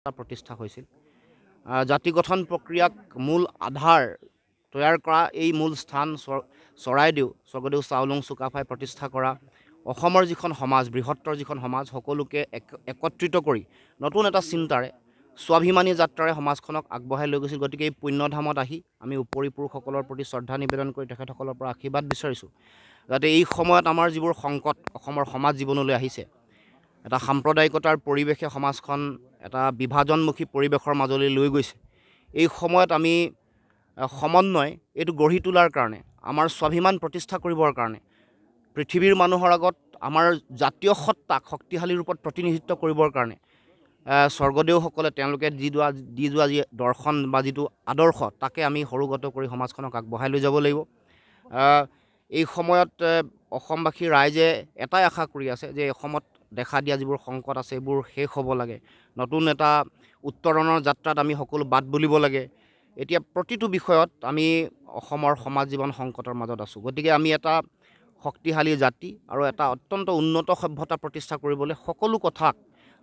প্ৰতিষ্ঠা হৈছিল। জাতি গঠন প্ৰক্ৰিয়াক মূল আধাৰ তৈয়াৰ কৰা এই মূল স্থান চৰাইদেউ স্বৰ্গদেউ চাওলুং চুকাফাই প্ৰতিষ্ঠা কৰা অসমৰ যিখন সমাজ বৃহত্তৰ যিখন সমাজ সকলোকে একত্ৰিত কৰি নতুন এটা চিন্তাৰে স্বাভিমানী যাত্ৰাৰে সমাজখনক আগবঢ়াই লৈ গৈছিল। গতিকে এই পুণ্যধামত আহি আমি উপৰি পুৰুষসকলৰ প্ৰতি শ্ৰদ্ধা নিবেদন কৰি তেখেতসকলৰ পৰা আশীৰ্বাদ বিচাৰিছোঁ যাতে এই সময়ত আমাৰ যিবোৰ সংকট অসমৰ সমাজ জীৱনলৈ আহিছে, এটা সাম্প্ৰদায়িকতাৰ পৰিৱেশে সমাজখন এটা বিভাজনমুখী পৰিৱেশৰ মাজলৈ লৈ গৈছে। এই সময়ত আমি সমন্বয় এইটো গঢ়ি তোলাৰ কাৰণে, আমাৰ স্বাভিমান প্ৰতিষ্ঠা কৰিবৰ কাৰণে, পৃথিৱীৰ মানুহৰ আগত আমাৰ জাতীয় সত্তাক শক্তিশালী ৰূপত প্ৰতিনিধিত্ব কৰিবৰ কাৰণে স্বৰ্গদেউসকলে তেওঁলোকে দি যোৱা যি দৰ্শন বা যিটো আদৰ্শ তাকে আমি সৰুগত কৰি সমাজখনক আগবঢ়াই লৈ যাব লাগিব। এই সময়ত অসমবাসী ৰাইজে এটাই আশা কৰি আছে যে অসমত দেখা দিয়া যিবোৰ সংকট আছে এইবোৰ শেষ হ'ব লাগে, নতুন এটা উত্তৰণৰ যাত্ৰাত আমি সকলো বাট বুলিব লাগে। এতিয়া প্ৰতিটো বিষয়ত আমি অসমৰ সমাজ জীৱন সংকটৰ মাজত আছোঁ। গতিকে আমি এটা শক্তিশালী জাতি আৰু এটা অত্যন্ত উন্নত সভ্যতা প্ৰতিষ্ঠা কৰিবলৈ সকলো কথাক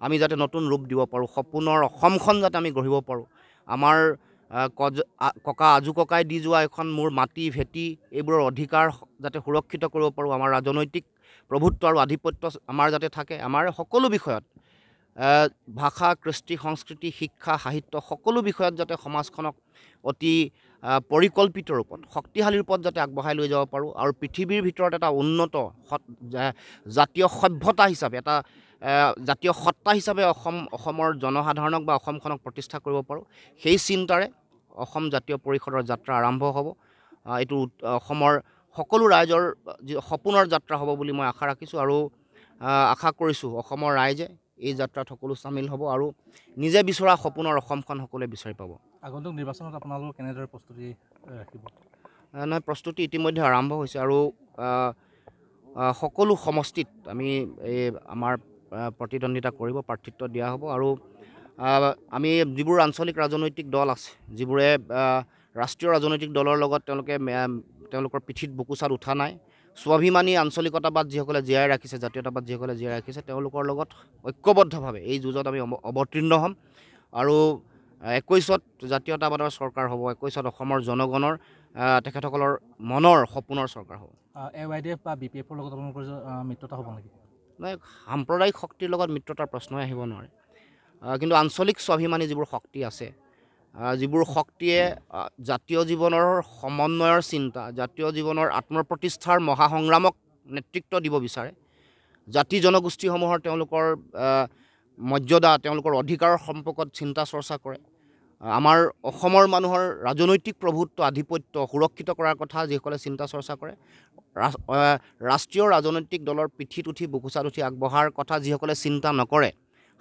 আমি যাতে নতুন ৰূপ দিব পাৰোঁ, সপোনৰ অসমখন যাতে আমি গঢ়িব পাৰোঁ, আমাৰ ককা আজু ককাই দি যোৱা এখন মোৰ মাটি ভেটি এইবোৰৰ অধিকাৰ যাতে সুৰক্ষিত কৰিব পাৰোঁ, আমাৰ ৰাজনৈতিক প্ৰভুত্ব আৰু আধিপত্য আমাৰ যাতে থাকে, আমাৰ সকলো বিষয়ত ভাষা কৃষ্টি সংস্কৃতি শিক্ষা সাহিত্য সকলো বিষয়ত যাতে সমাজখনক অতি পৰিকল্পিত ৰূপত শক্তিশালী ৰূপত যাতে আগবঢ়াই লৈ যাব পাৰোঁ আৰু পৃথিৱীৰ ভিতৰত এটা উন্নত জাতীয় সভ্যতা হিচাপে এটা জাতীয় সত্তা হিচাপে অসমৰ জনসাধাৰণক বা অসমখনক প্ৰতিষ্ঠা কৰিব পাৰোঁ, সেই চিন্তাৰে অসম জাতীয় পৰিষদৰ যাত্ৰা আৰম্ভ হ'ব। এইটো অসমৰ সকলো ৰাইজৰ সপোনৰ যাত্ৰা হ'ব বুলি মই আশা ৰাখিছোঁ আৰু আশা কৰিছোঁ অসমৰ ৰাইজে এই যাত্ৰাত সকলো চামিল হ'ব আৰু নিজে বিচৰা সপোনৰ অসমখন সকলোৱে বিচাৰি পাব। আগন্তুক নিৰ্বাচনত আপোনালোক কেনেদৰে প্ৰস্তুতি ৰাখিব? নহয়, প্ৰস্তুতি ইতিমধ্যে আৰম্ভ হৈছে আৰু সকলো সমষ্টিত আমি এই আমাৰ প্ৰতিদ্বন্দ্বিতা কৰিব, প্ৰাৰ্থিত্ব দিয়া হ'ব আৰু আমি যিবোৰ আঞ্চলিক ৰাজনৈতিক দল আছে, যিবোৰে ৰাষ্ট্ৰীয় ৰাজনৈতিক দলৰ লগত তেওঁলোকৰ পিঠিত বুকুচাত উঠা নাই, স্বাভিমানী আঞ্চলিকতাবাদ যিসকলে জীয়াই ৰাখিছে, জাতীয়তাবাদ যিসকলে জীয়াই ৰাখিছে, তেওঁলোকৰ লগত ঐক্যবদ্ধভাৱে এই যুঁজত আমি অৱতীৰ্ণ হ'ম আৰু 21ত জাতীয়তাবাদৰ চৰকাৰ হ'ব, 21ত অসমৰ জনগণৰ তেখেতসকলৰ মনৰ সপোনৰ চৰকাৰ হ'ব। AYDF বা BPF লগত আপোনালোকৰ মিত্ৰতা হ'ব নেকি? নাই, সাম্প্ৰদায়িক শক্তিৰ লগত মিত্ৰতাৰ প্ৰশ্নই আহিব নোৱাৰে, কিন্তু আঞ্চলিক স্বাভিমানী যিবোৰ শক্তি আছে, যিবোৰ শক্তিয়ে জাতীয় জীৱনৰ সমন্বয়ৰ চিন্তা, জাতীয় জীৱনৰ আত্মপ্ৰতিষ্ঠাৰ মহাসংগ্ৰামক নেতৃত্ব দিব বিচাৰে, জাতি জনগোষ্ঠীসমূহৰ তেওঁলোকৰ মৰ্যাদা তেওঁলোকৰ অধিকাৰৰ সম্পৰ্কত চিন্তা চৰ্চা কৰে, আমাৰ অসমৰ মানুহৰ ৰাজনৈতিক প্ৰভুত্ব আধিপত্য সুৰক্ষিত কৰাৰ কথা যিসকলে চিন্তা চৰ্চা কৰে, ৰাষ্ট্ৰীয় ৰাজনৈতিক দলৰ পিঠিত উঠি বুকুচাত উঠি আগবঢ়াৰ কথা যিসকলে চিন্তা নকৰে,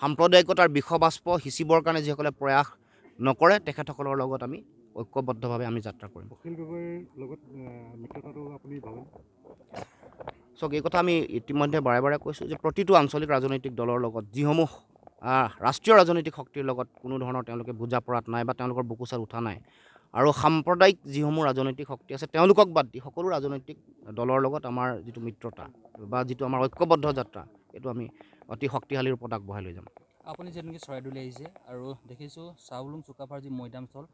সাম্প্ৰদায়িকতাৰ বিষবাষ্প সিঁচিবৰ কাৰণে যিসকলে প্ৰয়াস নকৰে, তেখেতসকলৰ লগত আমি ঐক্যবদ্ধভাৱে আমি যাত্ৰা কৰিম। চাওক, এই কথা আমি ইতিমধ্যে বাৰে বাৰে কৈছোঁ যে প্ৰতিটো আঞ্চলিক ৰাজনৈতিক দলৰ লগত যিসমূহ ৰাষ্ট্ৰীয় ৰাজনৈতিক শক্তিৰ লগত কোনো ধৰণৰ তেওঁলোকে বুজা পৰাত নাই বা তেওঁলোকৰ বুকুচাত উঠা নাই, আৰু সাম্প্ৰদায়িক যিসমূহ ৰাজনৈতিক শক্তি আছে তেওঁলোকক বাদ দি সকলো ৰাজনৈতিক দলৰ লগত আমাৰ যিটো মিত্ৰতা বা যিটো আমাৰ ঐক্যবদ্ধ যাত্ৰা, এইটো আমি অতি শক্তিশালী ৰূপত আগবঢ়াই লৈ যাম। আপুনি যেনেকৈ চৰাইদেউলৈ আহিছে আৰু দেখিছোঁ চাওলুং চুকাফাৰ যি মৈদামস্থল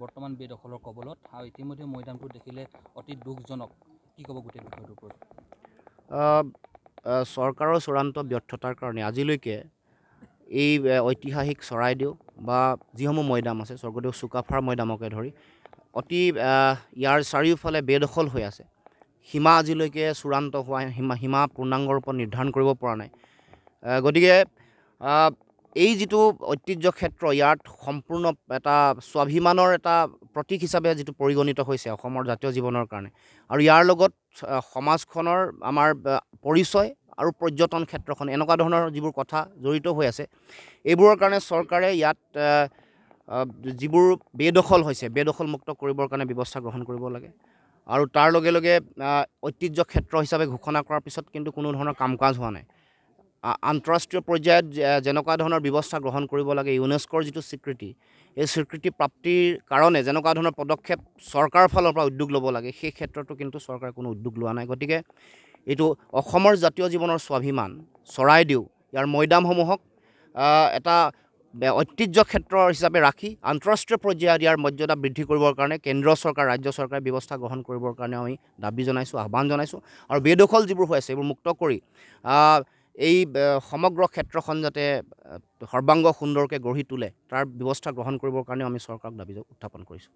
বৰ্তমান বেদখলৰ কবলত, আৰু ইতিমধ্যে মৈদামটো দেখিলে অতি দুখজনক, কি ক'ব গোটেই বিষয়টোৰ ওপৰত? চৰকাৰৰ চূড়ান্ত ব্যৰ্থতাৰ কাৰণে আজিলৈকে এই ঐতিহাসিক চৰাইদেউ বা যিসমূহ মৈদাম আছে, স্বৰ্গদেউ চুকাফাৰ মৈদামকে ধৰি অতি ইয়াৰ চাৰিওফালে বেদখল হৈ আছে। সীমা আজিলৈকে চূড়ান্ত হোৱা সীমা পূৰ্ণাংগ ৰূপত নিৰ্ধাৰণ কৰিব পৰা নাই। গতিকে এই যিটো ঐতিহ্য ক্ষেত্ৰ, ইয়াত সম্পূৰ্ণ এটা স্বাভিমানৰ এটা প্ৰতীক হিচাপে যিটো পৰিগণিত হৈছে অসমৰ জাতীয় জীৱনৰ কাৰণে, আৰু ইয়াৰ লগত সমাজখনৰ আমাৰ পৰিচয় আৰু পৰ্যটন ক্ষেত্ৰখন এনেকুৱা ধৰণৰ যিবোৰ কথা জড়িত হৈ আছে, এইবোৰৰ কাৰণে চৰকাৰে ইয়াত যিবোৰ বেদখল হৈছে বেদখলমুক্ত কৰিবৰ কাৰণে ব্যৱস্থা গ্ৰহণ কৰিব লাগে আৰু তাৰ লগে লগে ঐতিহ্য ক্ষেত্ৰ হিচাপে ঘোষণা কৰাৰ পিছত কিন্তু কোনো ধৰণৰ কাম কাজ হোৱা নাই। আন্তঃৰাষ্ট্ৰীয় পৰ্যায়ত যেনেকুৱা ধৰণৰ ব্যৱস্থা গ্ৰহণ কৰিব লাগে, ইউনেস্কোৰ যিটো স্বীকৃতি, এই স্বীকৃতি প্ৰাপ্তিৰ কাৰণে যেনেকুৱা ধৰণৰ পদক্ষেপ চৰকাৰৰ ফালৰ পৰা উদ্যোগ ল'ব লাগে, সেই ক্ষেত্ৰতো কিন্তু চৰকাৰে কোনো উদ্যোগ লোৱা নাই। গতিকে এইটো অসমৰ জাতীয় জীৱনৰ স্বাভিমান চৰাইদেউ, ইয়াৰ মৈদামসমূহক এটা ঐতিহ্য ক্ষেত্ৰ হিচাপে ৰাখি আন্তঃৰাষ্ট্ৰীয় পৰ্যায়ত ইয়াৰ মৰ্যাদা বৃদ্ধি কৰিবৰ কাৰণে কেন্দ্ৰীয় চৰকাৰ ৰাজ্য চৰকাৰে ব্যৱস্থা গ্ৰহণ কৰিবৰ কাৰণে আমি দাবী জনাইছোঁ, আহ্বান জনাইছোঁ। আৰু বেদখল যিবোৰ হৈ আছে এইবোৰ মুক্ত কৰি এই সমগ্ৰ ক্ষেত্ৰখন যাতে সৰ্বাংগ সুন্দৰকৈ গঢ়ি তোলে তাৰ ব্যৱস্থা গ্ৰহণ কৰিবৰ কাৰণেও আমি চৰকাৰক দাবী উত্থাপন কৰিছোঁ।